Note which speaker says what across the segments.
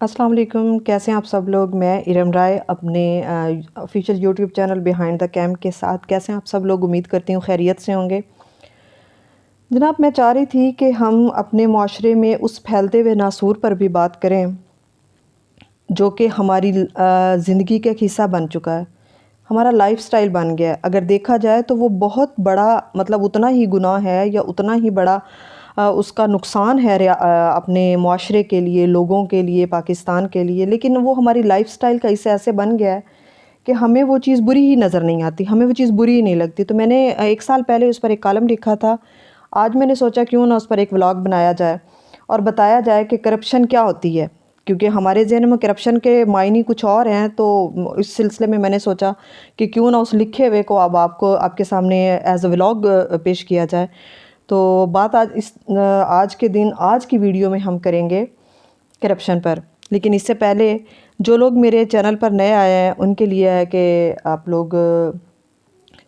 Speaker 1: السلام علیکم، کیسے ہیں آپ سب لوگ؟ میں ارم رائے اپنے official YouTube channel behind the came کے ساتھ۔ کیسے ہیں آپ سب لوگ؟ امید کرتی ہوں خیریت سے ہوں گے۔ جناب، میں چاہ رہی تھی کہ ہم اپنے معاشرے میں اس پھیلتے ہوئے ناسور پر بھی بات کریں جو کہ ہماری زندگی کا ایک حصہ بن چکا ہے، ہمارا لائف سٹائل بن گیا ہے۔ اگر دیکھا جائے تو وہ بہت بڑا اتنا ہی گناہ ہے یا اتنا ہی بڑا اس کا نقصان ہے اپنے معاشرے کے لیے، لوگوں کے لیے، پاکستان کے لیے، لیکن وہ ہماری لائف سٹائل کا حصہ ایسے بن گیا ہے کہ ہمیں وہ چیز بری ہی نظر نہیں آتی، ہمیں وہ چیز بری ہی نہیں لگتی۔ تو میں نے 1 سال پہلے اس پر ایک کالم لکھا تھا، آج میں نے سوچا کیوں نہ اس پر ایک ولاگ بنایا جائے اور بتایا جائے کہ کرپشن کیا ہوتی ہے، کیونکہ ہمارے ذہن میں کرپشن کے معنی کچھ اور ہیں۔ تو اس سلسلے میں نے سوچا کہ کیوں نہ اس لکھے ہوئے کو اب آپ کے سامنے ایز اے ولاگ پیش کیا جائے۔ تو بات آج کے دن آج کی ویڈیو میں ہم کریں گے کرپشن پر، لیکن اس سے پہلے جو لوگ میرے چینل پر نئے آئے ہیں ان کے لیے ہے کہ آپ لوگ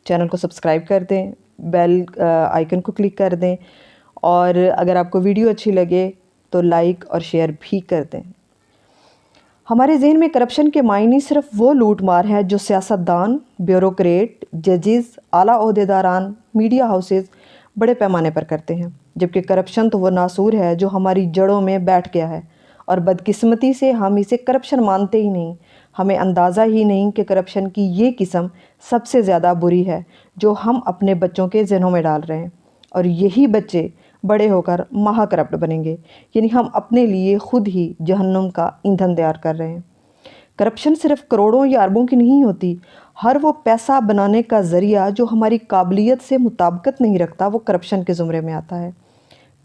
Speaker 1: چینل کو سبسکرائب کر دیں، بیل آئیکن کو کلک کر دیں، اور اگر آپ کو ویڈیو اچھی لگے تو لائک اور شیئر بھی کر دیں۔ ہمارے ذہن میں کرپشن کے معنی صرف وہ لوٹ مار ہے جو سیاستدان، بیوروکریٹ، ججز، اعلیٰ عہدیداران، میڈیا ہاؤسز بڑے پیمانے پر کرتے ہیں، جبکہ کرپشن تو وہ ناسور ہے جو ہماری جڑوں میں بیٹھ گیا ہے، اور بدقسمتی سے ہم اسے کرپشن مانتے ہی نہیں۔ ہمیں اندازہ ہی نہیں کہ کرپشن کی یہ قسم سب سے زیادہ بری ہے جو ہم اپنے بچوں کے ذہنوں میں ڈال رہے ہیں، اور یہی بچے بڑے ہو کر مہا کرپٹ بنیں گے، یعنی ہم اپنے لیے خود ہی جہنم کا ایندھن تیار کر رہے ہیں۔ کرپشن صرف کروڑوں یا اربوں کی نہیں ہوتی، ہر وہ پیسہ بنانے کا ذریعہ جو ہماری قابلیت سے مطابقت نہیں رکھتا وہ کرپشن کے زمرے میں آتا ہے۔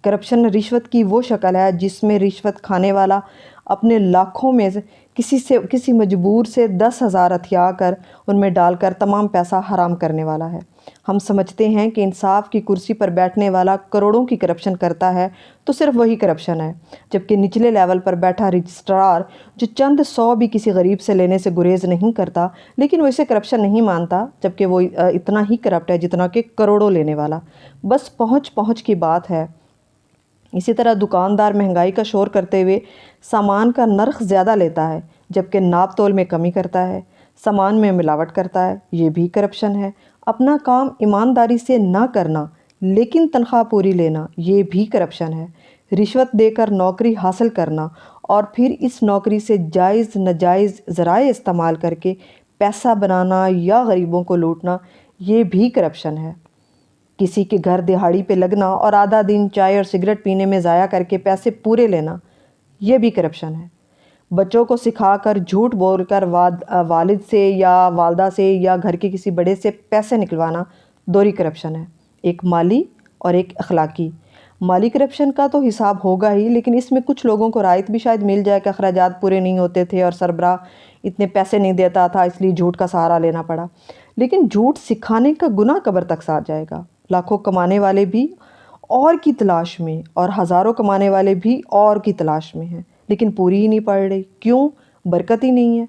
Speaker 1: کرپشن رشوت کی وہ شکل ہے جس میں رشوت کھانے والا اپنے لاکھوں میں کسی مجبور سے 10,000 ہتھیا کر ان میں ڈال کر تمام پیسہ حرام کرنے والا ہے۔ ہم سمجھتے ہیں کہ انصاف کی کرسی پر بیٹھنے والا کروڑوں کی کرپشن کرتا ہے تو صرف وہی کرپشن ہے، جبکہ نچلے لیول پر بیٹھا رجسٹرار جو چند 100 بھی کسی غریب سے لینے سے گریز نہیں کرتا، لیکن وہ اسے کرپشن نہیں مانتا، جبکہ وہ اتنا ہی کرپٹ ہے جتنا کہ کروڑوں لینے والا۔ بس پہنچ کی بات ہے۔ اسی طرح دکاندار مہنگائی کا شور کرتے ہوئے سامان کا نرخ زیادہ لیتا ہے، جبکہ ناپ تول میں کمی کرتا ہے، سامان میں ملاوٹ کرتا ہے، یہ بھی کرپشن ہے۔ اپنا کام ایمانداری سے نہ کرنا لیکن تنخواہ پوری لینا، یہ بھی کرپشن ہے۔ رشوت دے کر نوکری حاصل کرنا اور پھر اس نوکری سے جائز ناجائز ذرائع استعمال کر کے پیسہ بنانا یا غریبوں کو لوٹنا، یہ بھی کرپشن ہے۔ کسی کے گھر دہاڑی پہ لگنا اور آدھا دن چائے اور سگریٹ پینے میں ضائع کر کے پیسے پورے لینا، یہ بھی کرپشن ہے۔ بچوں کو سکھا کر جھوٹ بول کر والد سے یا والدہ سے یا گھر کے کسی بڑے سے پیسے نکلوانا دوہری کرپشن ہے، ایک مالی اور ایک اخلاقی۔ مالی کرپشن کا تو حساب ہوگا ہی، لیکن اس میں کچھ لوگوں کو رعایت بھی شاید مل جائے کہ اخراجات پورے نہیں ہوتے تھے اور سربراہ اتنے پیسے نہیں دیتا تھا اس لیے جھوٹ کا سہارا لینا پڑا، لیکن جھوٹ سکھانے کا گناہ قبر تک ساتھ جائے گا۔ لاکھوں کمانے والے بھی اور کی تلاش میں اور ہزاروں کمانے والے بھی اور کی تلاش میں ہیں، لیکن پوری ہی نہیں پڑ رہی۔ کیوں؟ برکت ہی نہیں ہے۔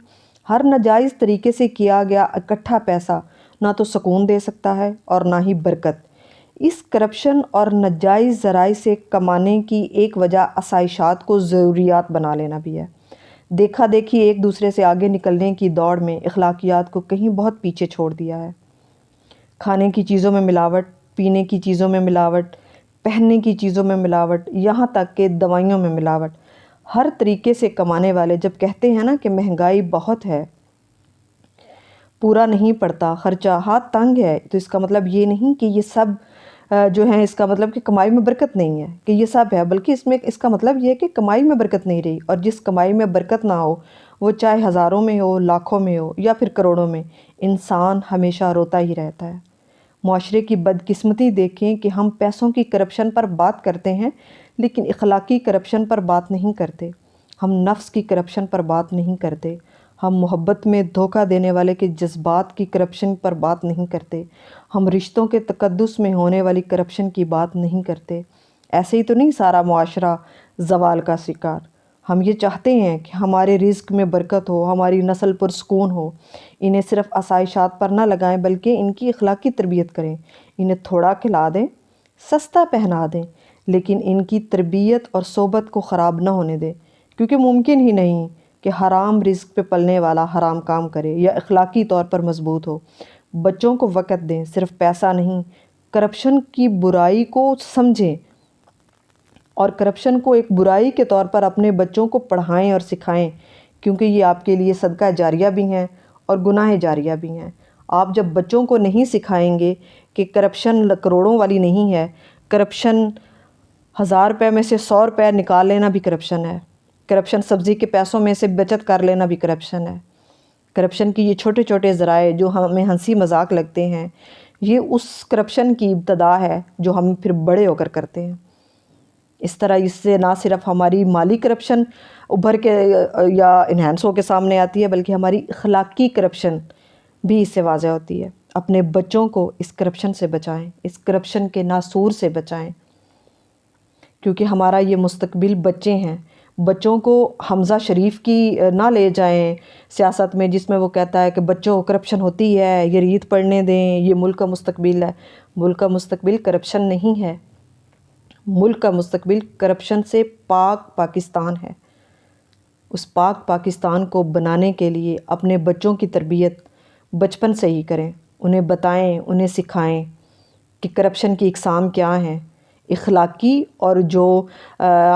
Speaker 1: ہر ناجائز طریقے سے کیا گیا اکٹھا پیسہ نہ تو سکون دے سکتا ہے اور نہ ہی برکت۔ اس کرپشن اور ناجائز ذرائع سے کمانے کی ایک وجہ آسائشات کو ضروریات بنا لینا بھی ہے۔ دیکھا دیکھی ایک دوسرے سے آگے نکلنے کی دوڑ میں اخلاقیات کو کہیں بہت پیچھے چھوڑ دیا ہے۔ کھانے کی چیزوں میں ملاوٹ، پینے کی چیزوں میں ملاوٹ، پہننے کی چیزوں میں ملاوٹ، یہاں تک کہ دوائیوں میں ملاوٹ۔ ہر طریقے سے کمانے والے جب کہتے ہیں نا کہ مہنگائی بہت ہے، پورا نہیں پڑتا خرچہ، ہاتھ تنگ ہے، تو اس کا مطلب یہ نہیں کہ یہ سب جو ہیں، اس کا مطلب کہ کمائی میں برکت نہیں ہے کہ یہ سب ہے، بلکہ اس کا مطلب یہ ہے کہ کمائی میں برکت نہیں رہی، اور جس کمائی میں برکت نہ ہو وہ چاہے ہزاروں میں ہو، لاکھوں میں ہو یا پھر کروڑوں میں، انسان ہمیشہ روتا ہی رہتا ہے۔ معاشرے کی بدقسمتی دیکھیں کہ ہم پیسوں کی کرپشن پر بات کرتے ہیں لیکن اخلاقی کرپشن پر بات نہیں کرتے، ہم نفس کی کرپشن پر بات نہیں کرتے، ہم محبت میں دھوکہ دینے والے کے جذبات کی کرپشن پر بات نہیں کرتے، ہم رشتوں کے تقدس میں ہونے والی کرپشن کی بات نہیں کرتے۔ ایسے ہی تو نہیں سارا معاشرہ زوال کا شکار۔ ہم یہ چاہتے ہیں کہ ہمارے رزق میں برکت ہو، ہماری نسل پرسکون ہو۔ انہیں صرف آسائشات پر نہ لگائیں بلکہ ان کی اخلاقی تربیت کریں، انہیں تھوڑا کھلا دیں، سستا پہنا دیں، لیکن ان کی تربیت اور صحبت کو خراب نہ ہونے دیں، کیونکہ ممکن ہی نہیں کہ حرام رزق پہ پلنے والا حرام کام کرے یا اخلاقی طور پر مضبوط ہو۔ بچوں کو وقت دیں، صرف پیسہ نہیں، کرپشن کی برائی کو سمجھیں اور کرپشن کو ایک برائی کے طور پر اپنے بچوں کو پڑھائیں اور سکھائیں، کیونکہ یہ آپ کے لیے صدقہ جاریہ بھی ہیں اور گناہ جاریہ بھی ہیں۔ آپ جب بچوں کو نہیں سکھائیں گے کہ کرپشن کروڑوں والی نہیں ہے، کرپشن 1000 روپے میں سے 100 روپے نکال لینا بھی کرپشن ہے، کرپشن سبزی کے پیسوں میں سے بچت کر لینا بھی کرپشن ہے، کرپشن کی یہ چھوٹے چھوٹے ذرائع جو ہمیں ہنسی مذاق لگتے ہیں، یہ اس کرپشن کی ابتدا ہے جو ہم پھر بڑے ہو کر کرتے ہیں۔ اس طرح اس سے نہ صرف ہماری مالی کرپشن ابھر کے یا انہینس ہو کے سامنے آتی ہے، بلکہ ہماری اخلاقی کرپشن بھی اس سے واضح ہوتی ہے۔ اپنے بچوں کو اس کرپشن سے بچائیں، اس کرپشن کے ناسور سے بچائیں، کیونکہ ہمارا یہ مستقبل بچے ہیں۔ بچوں کو حمزہ شریف کی نہ لے جائیں سیاست میں، جس میں وہ کہتا ہے کہ بچوں کرپشن ہوتی ہے، یہ ریت پڑھنے دیں، یہ ملک کا مستقبل ہے۔ ملک کا مستقبل کرپشن نہیں ہے، ملک کا مستقبل کرپشن سے پاک پاکستان ہے۔ اس پاک پاکستان کو بنانے کے لیے اپنے بچوں کی تربیت بچپن سے ہی کریں، انہیں بتائیں، انہیں سکھائیں کہ کرپشن کی اقسام کیا ہیں، اخلاقی اور جو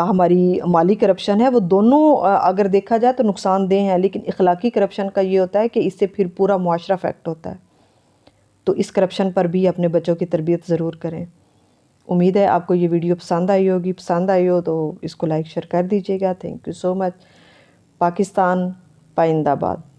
Speaker 1: ہماری مالی کرپشن ہے، وہ دونوں اگر دیکھا جائے تو نقصان دہ ہیں، لیکن اخلاقی کرپشن کا یہ ہوتا ہے کہ اس سے پھر پورا معاشرہ افیکٹ ہوتا ہے۔ تو اس کرپشن پر بھی اپنے بچوں کی تربیت ضرور کریں۔ امید ہے آپ کو یہ ویڈیو پسند آئی ہوگی، پسند آئی ہو تو اس کو لائک شیئر کر دیجیے گا۔ تھینک یو سو مچ۔ پاکستان پائندہ باد۔